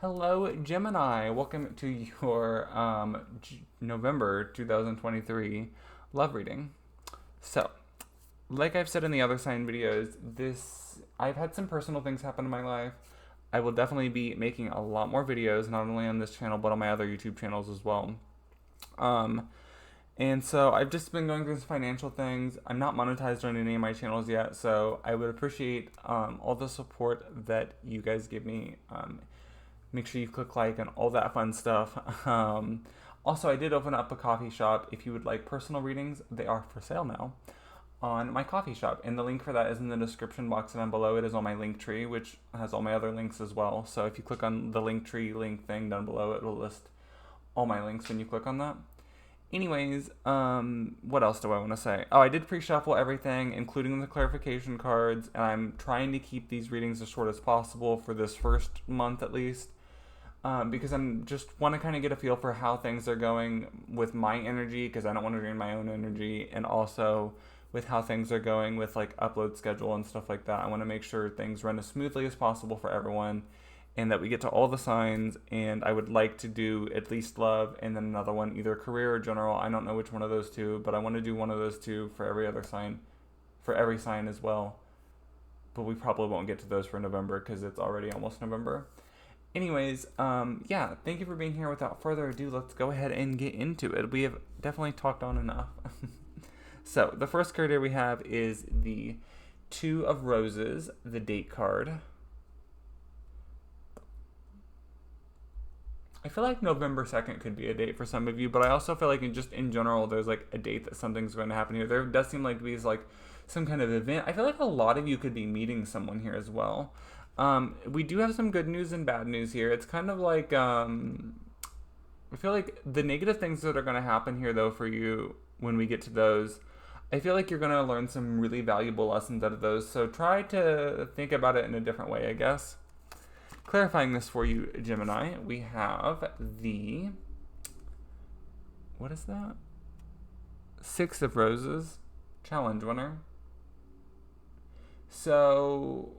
Hello, Gemini. Welcome to your November 2023 love reading. So, like I've said in the other sign videos, I've had some personal things happen in my life. I will definitely be making a lot more videos, not only on this channel but on my other YouTube channels as well. Um, and so I've just been going through some financial things. I'm not monetized on any of my channels yet, so I would appreciate all the support that you guys give me. Make sure you click like and all that fun stuff. Also, I did open up a coffee shop. If you would like personal readings, they are for sale now on my coffee shop. And the link for that is in the description box, and down below it is on my link tree, which has all my other links as well. So if you click on the link tree link thing down below, it will list all my links when you click on that. Anyways, what else do I want to say? Oh, I did pre-shuffle everything, including the clarification cards, and I'm trying to keep these readings as short as possible for this first month at least. Because I'm just want to kind of get a feel for how things are going with my energy, because I don't want to drain my own energy, and also with how things are going with like upload schedule and stuff like that. I want to make sure things run as smoothly as possible for everyone, and that we get to all the signs. And I would like to do at least love, and then another one, either career or general. I don't know which one of those two, but I want to do one of those two for every other sign, for every sign as well. But we probably won't get to those for November because it's already almost November. Anyways, yeah, thank you for being here. Without further ado, let's go ahead and get into it. We have definitely talked on enough. So, the first card here we have is the Two of Roses, the date card. I feel like November 2nd could be a date for some of you, but I also feel like in general, there's like a date that something's going to happen here. There does seem like to be like some kind of event. I feel like a lot of you could be meeting someone here as well. We do have some good news and bad news here. It's kind of like, I feel like the negative things that are going to happen here, though, for you when we get to those, I feel like you're going to learn some really valuable lessons out of those. So try to think about it in a different way, I guess. Clarifying this for you, Gemini, we have the, what is that? Six of Roses, challenge winner. So,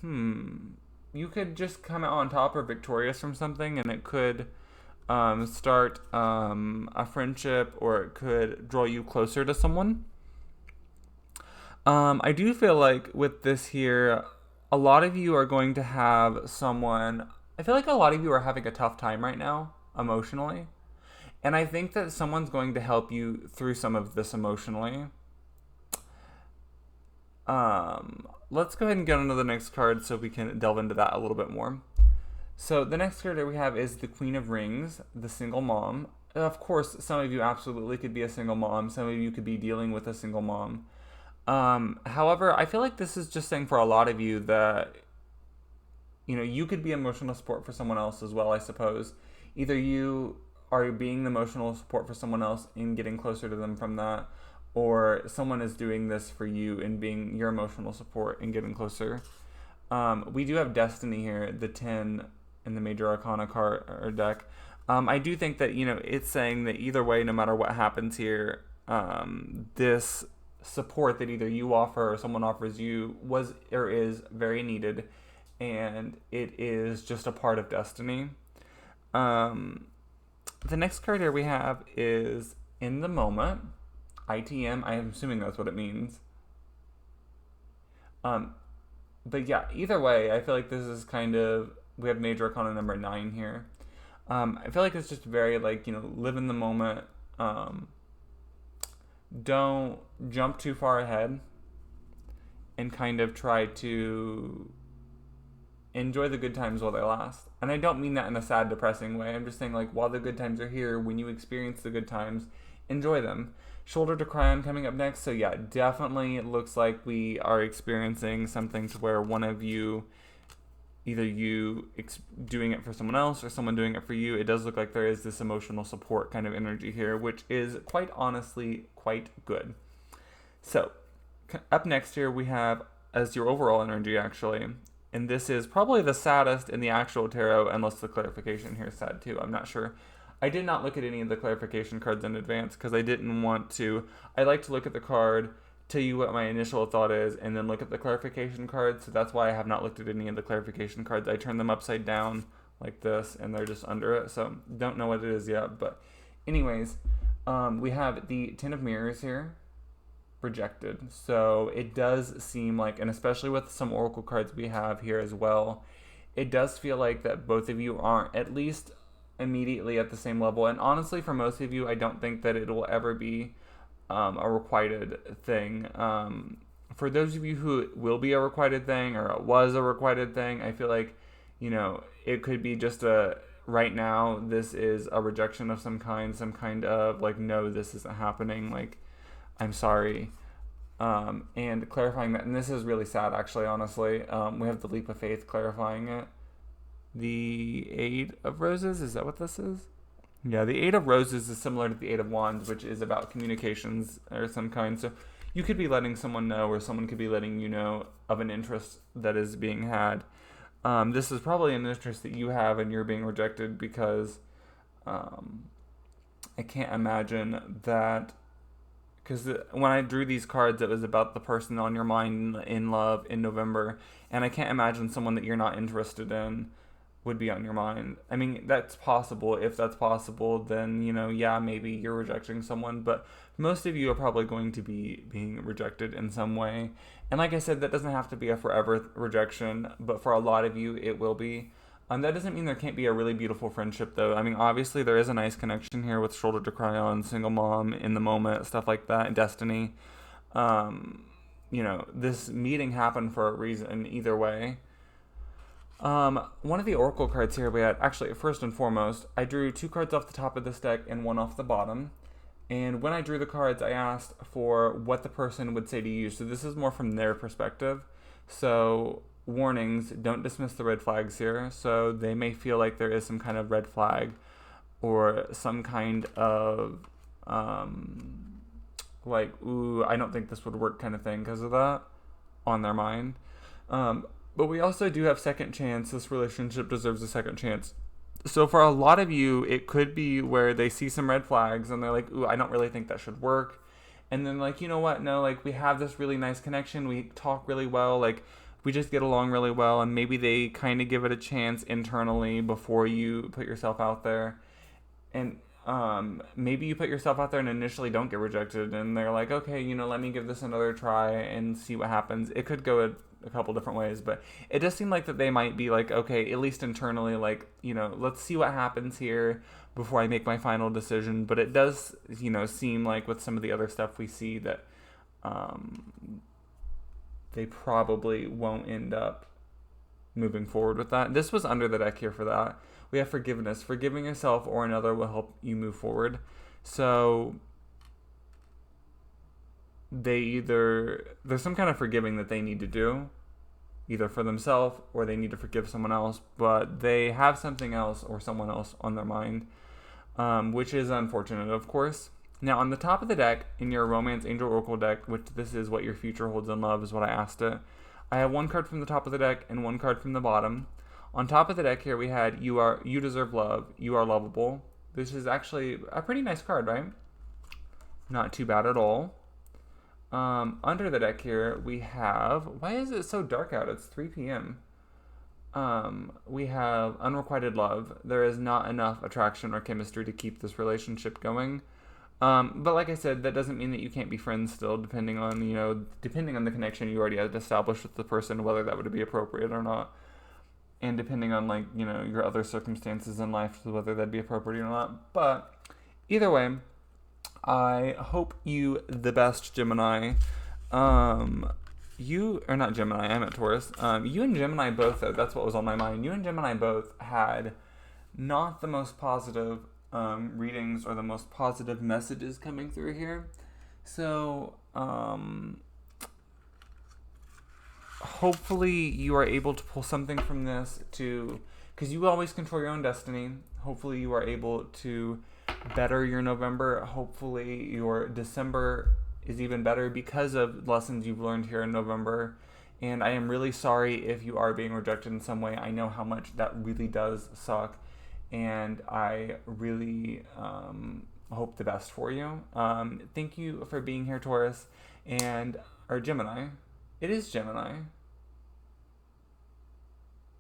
you could just come out on top or victorious from something, and it could start a friendship, or it could draw you closer to someone. I do feel like with this here, a lot of you are going to have someone. I feel like a lot of you are having a tough time right now, emotionally. And I think that someone's going to help you through some of this emotionally. Let's go ahead and get on to the next card so we can delve into that a little bit more. So the next card that we have is the Queen of Rings, the single mom. Of course, some of you absolutely could be a single mom. Some of you could be dealing with a single mom. However, I feel like this is just saying for a lot of you that, you could be emotional support for someone else as well, I suppose. Either you are being the emotional support for someone else and getting closer to them from that, or someone is doing this for you and being your emotional support and getting closer. We do have Destiny here, the 10 in the Major Arcana card or deck. I do think that, it's saying that either way, no matter what happens here, this support that either you offer or someone offers you was or is very needed, and it is just a part of destiny. The next card here we have is In the Moment. ITM, I'm assuming that's what it means. But yeah, either way, I feel like this is kind of, we have Major Arcana number 9 here. I feel like it's just very like, live in the moment. Don't jump too far ahead, and kind of try to enjoy the good times while they last. And I don't mean that in a sad, depressing way. I'm just saying, like, while the good times are here, when you experience the good times, enjoy them. Shoulder to Cry On coming up next. So yeah, definitely it looks like we are experiencing something to where one of you, either you doing it for someone else or someone doing it for you. It does look like there is this emotional support kind of energy here, which is quite honestly quite good. So up next here we have as your overall energy, actually, and this is probably the saddest in the actual tarot, unless the clarification here is sad too. I'm not sure. I did not look at any of the clarification cards in advance because I didn't want to. I like to look at the card, tell you what my initial thought is, and then look at the clarification cards. So that's why I have not looked at any of the clarification cards. I turned them upside down like this, and they're just under it. So don't know what it is yet. But anyways, we have the Ten of Mirrors here, rejected. So it does seem like, and especially with some oracle cards we have here as well, it does feel like that both of you aren't at least immediately at the same level. And honestly, for most of you, I don't think that it will ever be a requited thing. For those of you who will be a requited thing, or it was a requited thing, I feel like, you know, it could be just a, right now, this is a rejection of some kind of like, no, this isn't happening, like, I'm sorry. And clarifying that, and this is really sad, actually, honestly. We have the Leap of Faith clarifying it. The Eight of Roses, is that what this is? Yeah, the Eight of Roses is similar to the Eight of Wands, which is about communications or some kind. So you could be letting someone know, or someone could be letting you know of an interest that is being had. This is probably an interest that you have and you're being rejected because I can't imagine that, because when I drew these cards, it was about the person on your mind in love in November, and I can't imagine someone that you're not interested in would be on your mind. I mean, that's possible. If that's possible, then, you know, yeah, maybe you're rejecting someone, but most of you are probably going to be being rejected in some way. And like I said, that doesn't have to be a forever rejection, but for a lot of you, it will be. That doesn't mean there can't be a really beautiful friendship, though. I mean, obviously, there is a nice connection here with Shoulder to Cry On, Single Mom, In the Moment, stuff like that, Destiny. You know, this meeting happened for a reason either way. One of the oracle cards here we had, actually, first and foremost, I drew 2 cards off the top of this deck and 1 off the bottom. And when I drew the cards, I asked for what the person would say to you. So this is more from their perspective. So warnings, don't dismiss the red flags here. So they may feel like there is some kind of red flag or some kind of like, ooh, I don't think this would work kind of thing because of that on their mind. But we also do have second chance. This relationship deserves a second chance. So for a lot of you, it could be where they see some red flags and they're like, ooh, I don't really think that should work. And then like, you know what? No, like we have this really nice connection. We talk really well. Like we just get along really well. And maybe they kind of give it a chance internally before you put yourself out there. And maybe you put yourself out there and initially don't get rejected. And they're like, okay, you know, let me give this another try and see what happens. It could go a couple different ways, but it does seem like that they might be like, okay, at least internally, like, you know, let's see what happens here before I make my final decision. But it does, you know, seem like with some of the other stuff we see that they probably won't end up moving forward with that. This was under the deck here for that. We have forgiveness. Forgiving yourself or another will help you move forward. So there's some kind of forgiving that they need to do, either for themselves or they need to forgive someone else, but they have something else or someone else on their mind, which is unfortunate, of course. Now, on the top of the deck, in your Romance Angel Oracle deck, which this is what your future holds in love, is what I asked it, I have 1 card from the top of the deck and 1 card from the bottom. On top of the deck here, we had you deserve love, you are lovable. This is actually a pretty nice card, right? Not too bad at all. Under the deck here, we have, why is it so dark out? It's 3 p.m. We have unrequited love. There is not enough attraction or chemistry to keep this relationship going. But like I said, that doesn't mean that you can't be friends still, depending on the connection you already had established with the person, whether that would be appropriate or not. And depending on, like, you know, your other circumstances in life, whether that'd be appropriate or not. But either way, I hope you the best, Gemini. You, or not Gemini, I meant Taurus. You and Gemini both, though, that's what was on my mind. You and Gemini both had not the most positive readings or the most positive messages coming through here. So, hopefully you are able to pull something from this because you always control your own destiny. Hopefully you are able to better your November. Hopefully your December is even better because of lessons you've learned here in November. And I am really sorry if you are being rejected in some way. I know how much that really does suck. And I really hope the best for you. Thank you for being here, Taurus. Or Gemini. It is Gemini.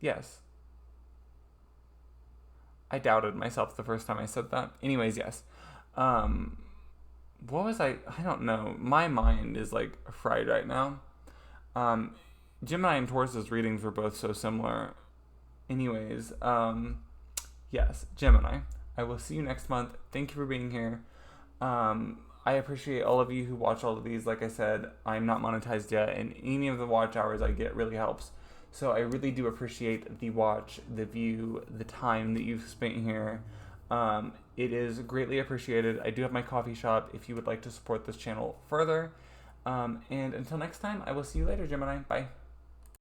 Yes. I doubted myself the first time I said that. Anyways, yes. Um, what was I don't know. My mind is like fried right now. Um, Gemini and Taurus's readings were both so similar. Anyways, yes, Gemini. I will see you next month. Thank you for being here. I appreciate all of you who watch all of these. Like I said, I'm not monetized yet, and any of the watch hours I get really helps. So I really do appreciate the watch, the view, the time that you've spent here. It is greatly appreciated. I do have my coffee shop if you would like to support this channel further. And until next time, I will see you later, Gemini. Bye.